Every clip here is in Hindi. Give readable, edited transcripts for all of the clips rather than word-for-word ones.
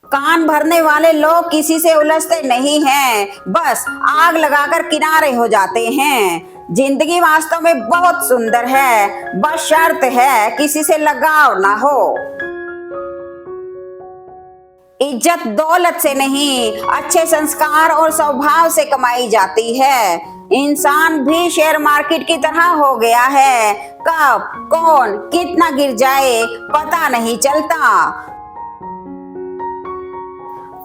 कान भरने वाले लोग किसी से उलझते नहीं हैं, बस आग लगाकर किनारे हो जाते हैं। जिंदगी वास्तव में बहुत सुंदर है, बस शर्त है किसी से लगाव ना हो। इज्जत दौलत से नहीं, अच्छे संस्कार और स्वभाव से कमाई जाती है। इंसान भी शेयर मार्केट की तरह हो गया है, कब कौन कितना गिर जाए पता नहीं चलता।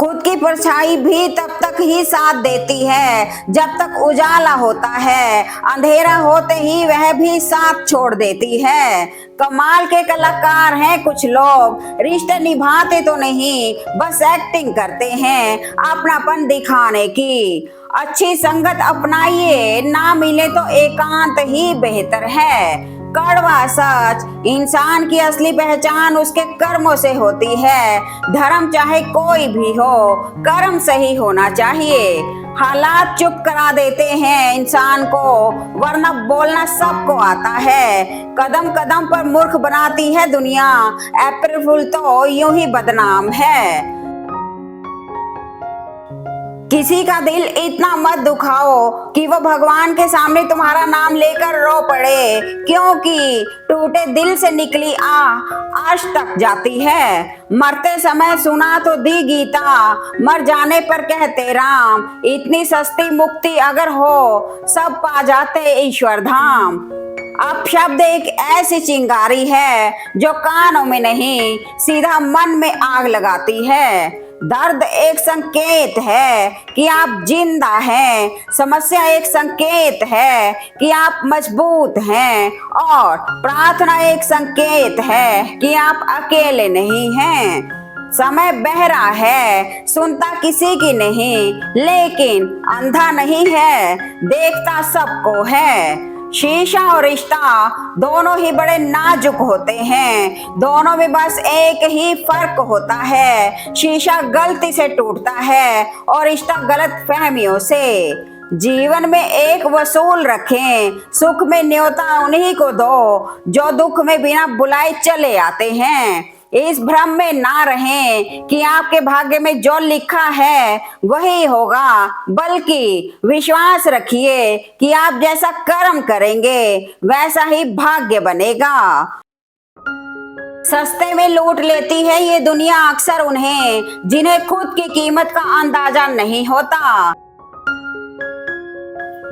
खुद की परछाई भी तब तक ही साथ देती है जब तक उजाला होता है, अंधेरा होते ही वह भी साथ छोड़ देती है। कमाल के कलाकार हैं कुछ लोग, रिश्ते निभाते तो नहीं, बस एक्टिंग करते हैं अपनापन दिखाने की। अच्छी संगत अपनाइए, ना मिले तो एकांत ही बेहतर है। कड़वा सच, इंसान की असली पहचान उसके कर्मों से होती है। धर्म चाहे कोई भी हो, कर्म सही होना चाहिए। हालात चुप करा देते हैं इंसान को, वरना बोलना सबको आता है। कदम कदम पर मूर्ख बनाती है दुनिया, अप्रैल फूल तो यूं ही बदनाम है। किसी का दिल इतना मत दुखाओ कि वो भगवान के सामने तुम्हारा नाम लेकर रो पड़े, क्योंकि टूटे दिल से निकली आज तक जाती है। मरते समय सुना तो दी गीता, मर जाने पर कहते राम। इतनी सस्ती मुक्ति अगर हो, सब पा जाते ईश्वर धाम। अब शब्द एक ऐसी चिंगारी है जो कानों में नहीं, सीधा मन में आग लगाती है। दर्द एक संकेत है कि आप जिंदा हैं, समस्या एक संकेत है कि आप मजबूत हैं, और प्रार्थना एक संकेत है कि आप अकेले नहीं हैं। समय बहरा है, सुनता किसी की नहीं, लेकिन अंधा नहीं है, देखता सबको है। शीशा और रिश्ता दोनों ही बड़े नाजुक होते हैं, दोनों में बस एक ही फर्क होता है। शीशा गलती से टूटता है और रिश्ता गलत फहमियों से। जीवन में एक वसूल रखें, सुख में न्योता उन्हीं को दो जो दुख में बिना बुलाए चले आते हैं। इस भ्रम में ना रहें कि आपके भाग्य में जो लिखा है वही होगा, बल्कि विश्वास रखिए कि आप जैसा कर्म करेंगे वैसा ही भाग्य बनेगा। सस्ते में लूट लेती है ये दुनिया अक्सर उन्हें जिन्हें खुद की कीमत का अंदाजा नहीं होता।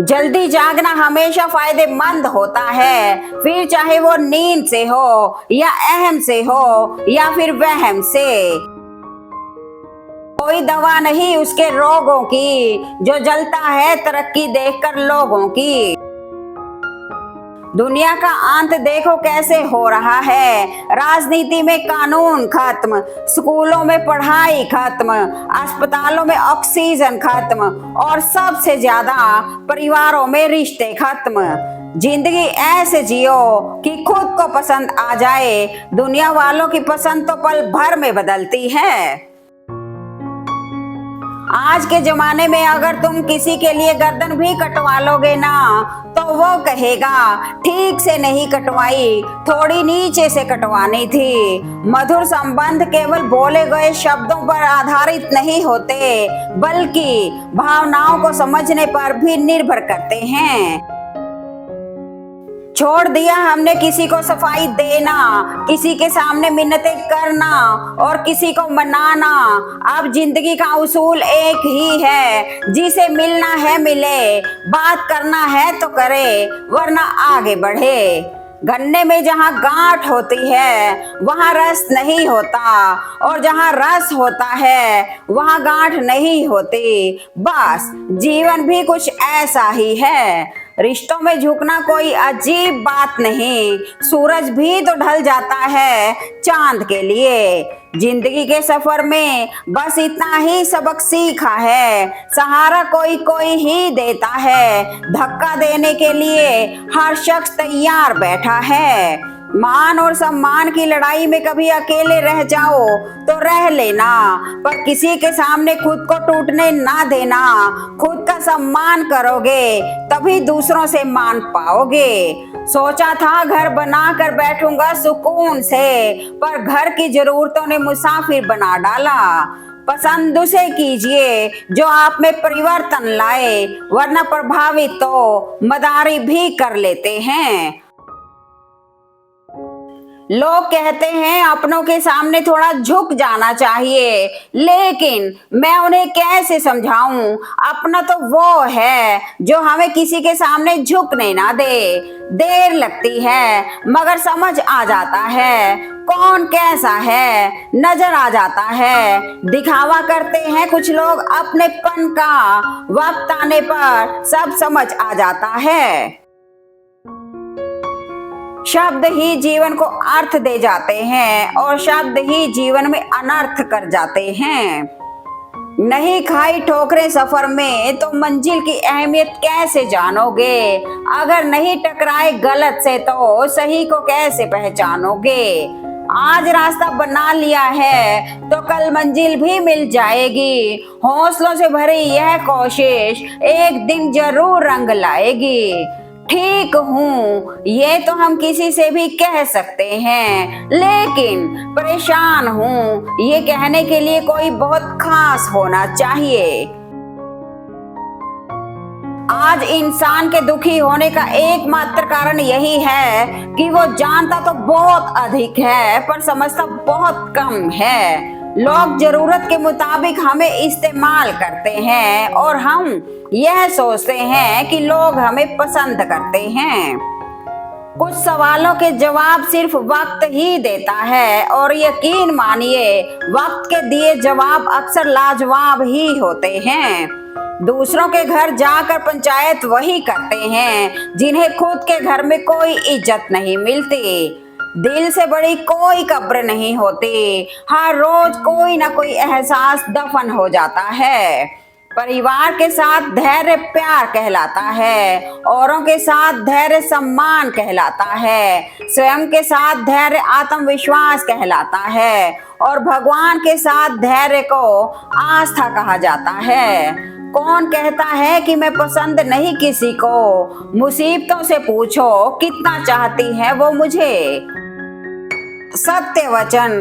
जल्दी जागना हमेशा फायदेमंद होता है, फिर चाहे वो नींद से हो या अहम से हो या फिर वहम से। कोई दवा नहीं उसके रोगों की जो जलता है तरक्की देखकर लोगों की। दुनिया का अंत देखो कैसे हो रहा है, राजनीति में कानून खत्म, स्कूलों में पढ़ाई खत्म, अस्पतालों में ऑक्सीजन खत्म, और सबसे ज्यादा परिवारों में रिश्ते खत्म। जिंदगी ऐसे जियो कि खुद को पसंद आ जाए, दुनिया वालों की पसंद तो पल भर में बदलती है। आज के जमाने में अगर तुम किसी के लिए गर्दन भी कटवा लोगे ना, तो वो कहेगा ठीक से नहीं कटवाई, थोड़ी नीचे से कटवानी थी। मधुर संबंध केवल बोले गए शब्दों पर आधारित नहीं होते, बल्कि भावनाओं को समझने पर भी निर्भर करते हैं। छोड़ दिया हमने किसी को सफाई देना, किसी के सामने मिन्नतें करना और किसी को मनाना। अब जिंदगी का उसूल एक ही है, जिसे मिलना है मिले, बात करना है तो करे, वरना आगे बढ़े। गन्ने में जहाँ गांठ होती है वहाँ रस नहीं होता, और जहाँ रस होता है वहाँ गांठ नहीं होती। बस जीवन भी कुछ ऐसा ही है। रिश्तों में झुकना कोई अजीब बात नहीं, सूरज भी तो ढल जाता है चांद के लिए। जिंदगी के सफर में बस इतना ही सबक सीखा है, सहारा कोई कोई ही देता है, धक्का देने के लिए हर शख्स तैयार बैठा है। मान और सम्मान की लड़ाई में कभी अकेले रह जाओ तो रह लेना, पर किसी के सामने खुद को टूटने ना देना। खुद का सम्मान करोगे तभी दूसरों से मान पाओगे। सोचा था घर बना कर बैठूंगा सुकून से, पर घर की जरूरतों ने मुसाफिर बना डाला। पसंद उसे कीजिए जो आप में परिवर्तन लाए, वरना प्रभावित तो मदारी भी कर लेते हैं। लोग कहते हैं अपनों के सामने थोड़ा झुक जाना चाहिए, लेकिन मैं उन्हें कैसे समझाऊं? अपना तो वो है जो हमें किसी के सामने झुकने ना दे। देर लगती है मगर समझ आ जाता है कौन कैसा है, नजर आ जाता है। दिखावा करते हैं कुछ लोग अपनेपन का, वक्त आने पर सब समझ आ जाता है। शब्द ही जीवन को अर्थ दे जाते हैं और शब्द ही जीवन में अनर्थ कर जाते हैं। नहीं खाई ठोकरें सफर में तो मंजिल की अहमियत कैसे जानोगे? अगर नहीं टकराए गलत से तो सही को कैसे पहचानोगे? आज रास्ता बना लिया है तो कल मंजिल भी मिल जाएगी। हौसलों से भरी यह कोशिश एक दिन जरूर रंग लाएगी। ठीक हूँ ये तो हम किसी से भी कह सकते हैं, लेकिन परेशान हूँ ये कहने के लिए कोई बहुत खास होना चाहिए। आज इंसान के दुखी होने का एकमात्र कारण यही है कि वो जानता तो बहुत अधिक है पर समझता बहुत कम है। लोग जरूरत के मुताबिक हमें इस्तेमाल करते हैं और हम यह सोचते हैं कि लोग हमें पसंद करते हैं। कुछ सवालों के जवाब सिर्फ वक्त ही देता है और यकीन मानिए वक्त के दिए जवाब अक्सर लाजवाब ही होते हैं। दूसरों के घर जाकर पंचायत वही करते हैं जिन्हें खुद के घर में कोई इज्जत नहीं मिलती। दिल से बड़ी कोई कब्र नहीं होती, हर रोज कोई ना कोई एहसास दफन हो जाता है। परिवार के साथ धैर्य प्यार कहलाता है, औरों के साथ धैर्य सम्मान कहलाता है, स्वयं के साथ धैर्य आत्मविश्वास कहलाता है और भगवान के साथ धैर्य को आस्था कहा जाता है। कौन कहता है कि मैं पसंद नहीं किसी को? मुसीबतों से पूछो कितना चाहती है वो मुझे। सत्य वचन,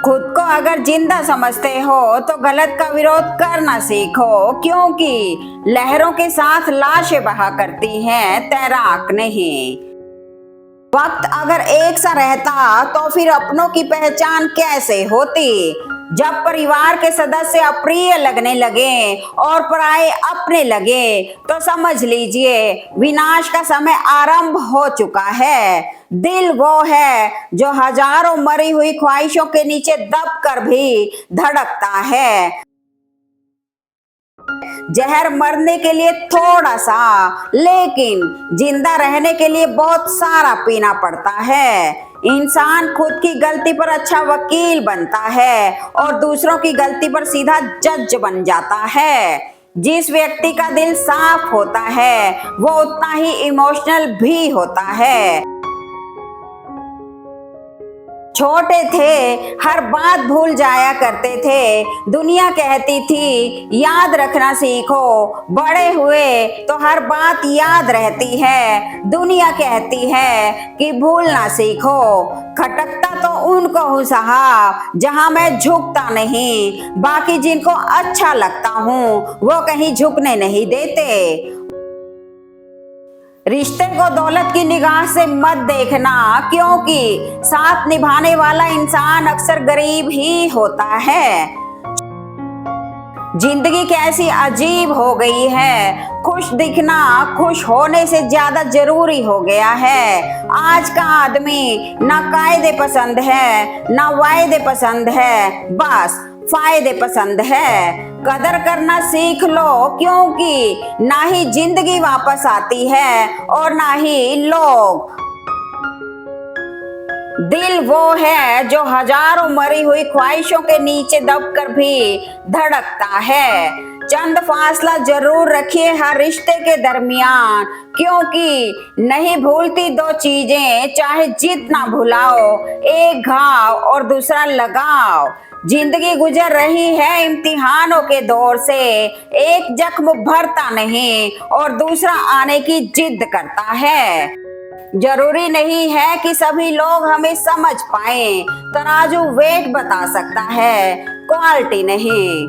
खुद को अगर जिंदा समझते हो तो गलत का विरोध करना सीखो, क्योंकि लहरों के साथ लाशें बहा करती हैं, तैराक नहीं। वक्त अगर एक सा रहता तो फिर अपनों की पहचान कैसे होती? जब परिवार के सदस्य अप्रिय लगने लगे और पराये अपने लगे तो समझ लीजिए विनाश का समय आरंभ हो चुका है। दिल वो है जो हजारों मरी हुई ख्वाहिशों के नीचे दब कर भी धड़कता है। जहर मरने के लिए थोड़ा सा, लेकिन जिंदा रहने के लिए बहुत सारा पीना पड़ता है। इंसान खुद की गलती पर अच्छा वकील बनता है और दूसरों की गलती पर सीधा जज बन जाता है। जिस व्यक्ति का दिल साफ होता है वो उतना ही इमोशनल भी होता है। छोटे थे हर बात भूल जाया करते थे, दुनिया कहती थी याद रखना सीखो। बड़े हुए तो हर बात याद रहती है, दुनिया कहती है कि भूलना सीखो। खटकता तो उनको हूँ साहब जहाँ मैं झुकता नहीं, बाकी जिनको अच्छा लगता हूँ वो कहीं झुकने नहीं देते। रिश्ते को दौलत की निगाह से मत देखना, क्योंकि साथ निभाने वाला इंसान अक्सर गरीब ही होता है। जिंदगी कैसी अजीब हो गई है, खुश दिखना खुश होने से ज्यादा जरूरी हो गया है। आज का आदमी ना कायदे पसंद है ना वायदे पसंद है, बस फायदे पसंद है। कदर करना सीख लो, क्योंकि ना ही जिंदगी वापस आती है और ना ही लोग। दिल वो है जो हजारों मरी हुई ख्वाहिशों के नीचे दबकर भी धड़कता है। चंद फासला जरूर रखिए हर रिश्ते के दरमियान, क्योंकि नहीं भूलती दो चीजें चाहे जितना भुलाओ, एक घाव और दूसरा लगाओ। जिंदगी गुजर रही है इम्तिहानों के दौर से, एक जख्म भरता नहीं और दूसरा आने की जिद करता है। जरूरी नहीं है कि सभी लोग हमें समझ पाएं, तराजू वेट बता सकता है। क्वालिटी नहीं।